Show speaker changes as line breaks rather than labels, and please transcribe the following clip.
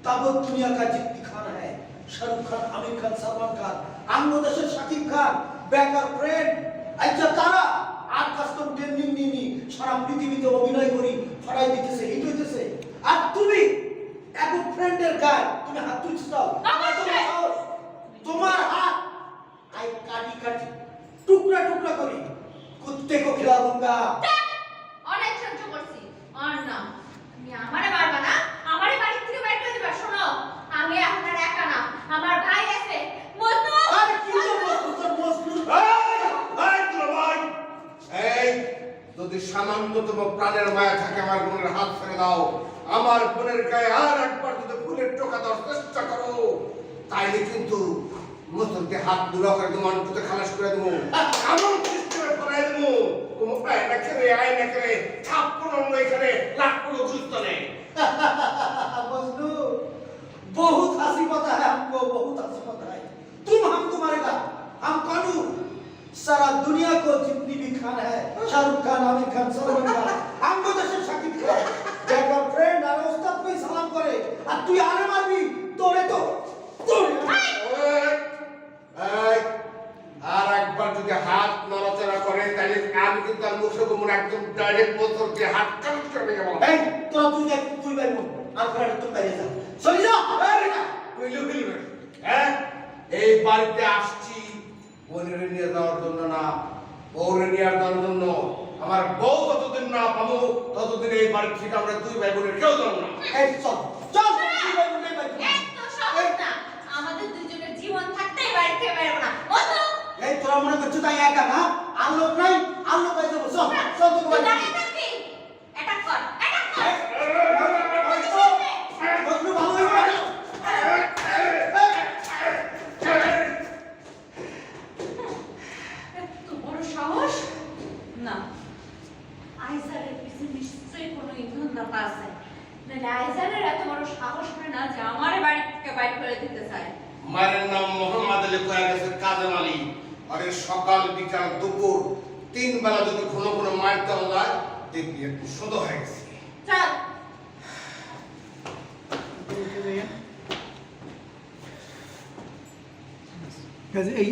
ताबत दुनिया का जितनी खान है शाहरुख खान आमिर खान सलमान खान बांग्लादेশের শাকিব খান বেকার ফ্রেন্ড আচ্ছা তারা আর কাস্টম ট্রেনিং নিনি সারা পৃথিবীতে অভিনয় করি ছড়াই দিতেছে হিট হইতেছে আর তুমি এক ফ্রেন্ডের গায়ে তুমি হাত তুলছ দাও তোমার হাত আই কাটি কাটি টুকরা টুকরা করি কুত্তে কো খিলা दूंगा
অনেক সহ্য করছি আর না তুমি আমারে মারবা না আমারে বাড়ি থেকে বের করে দিবা শোনো আমি আপনার একা না আমার ভাই আছে মজনু
আরে কি তোর মজনু
এই তোর ভাই এই যদি সামান্যতম প্রাণের মায়া থাকে আমার বোনের হাত ছেড়ে দাও আমার বোনের গায়ে আর একবার যদি ফুলের টোকা দেওয়ার চেষ্টা করো তাইলে কিন্তু মুসলকে হাত দুরা করে দেবো অন্ততে খালাস করে দেবো এমন সিস্টেমে ফেলাই দেবো কোনো পায় না খেলে আয় না খেলে ছাপ কোনো এখানে লাখ কোনো গুরুত্ব নেই
मजनू बहुत हंसी पता है हमको बहुत हंसी पता है तुम हमको मारेगा हम कानून सारा दुनिया को जितनी भी खान है शाहरुख खान आमिर खान सलमान खान हमको जैसे शाकिब खान देखो फ्रेंड আর ওস্তাদ কই সালাম করে আর তুই আরে মারবি তোরে তো
এই আর একবার যদি হাত নড়াচড়া করে তাহলে আমি কিন্তু আর মুখে গুমন একদম ডাইরেক্ট মোটর দিয়ে হাত কাট করে দেবো
এই তোরা তুই বাইরে আর ফ্রেন্ড তুই বাইরে যা চলে যা
কইলো কইলো হ্যাঁ এই বাড়িতে আসছি বোনের নিয়ে যাওয়ার জন্য না বউরে নিয়ে যাওয়ার জন্য আমার বউ যতদিন না পাবো ততদিন এই বাড়ি থেকে আমরা দুই ভাই বোনের কেউ যাবো না
এই চল চল তুই বাইরে নেই বাইরে
এত সহজ না আমাদের দুজনের জীবন থাকতেই বাড়ি থেকে বের হবো না মজনু
এই তোরা মনে করছিস তাই একা না আর লোক নাই আর লোক পাই যাবো চল চল তোকে বাইরে
দাঁড়িয়ে থাকবি অ্যাটাক কর
মজনু ভালো হয়ে গেল
এত বড় সাহস না আইজারের পিছনে নিশ্চয়ই কোনো ইন্ধন দাতা আছে নাহলে আইজারের এত বড় সাহস হয় না যে আমার বাড়ি থেকে বাইর করে দিতে চায়
মায়ের নাম মোহাম্মদ আলী কয়া গেছে কাজেম আলী আর সকাল বিকাল দুপুর তিন বেলা যদি কোনো কোনো মায়ের দেওয়া যায় দেখবি একটু শুধু হয়ে গেছে
চল
এই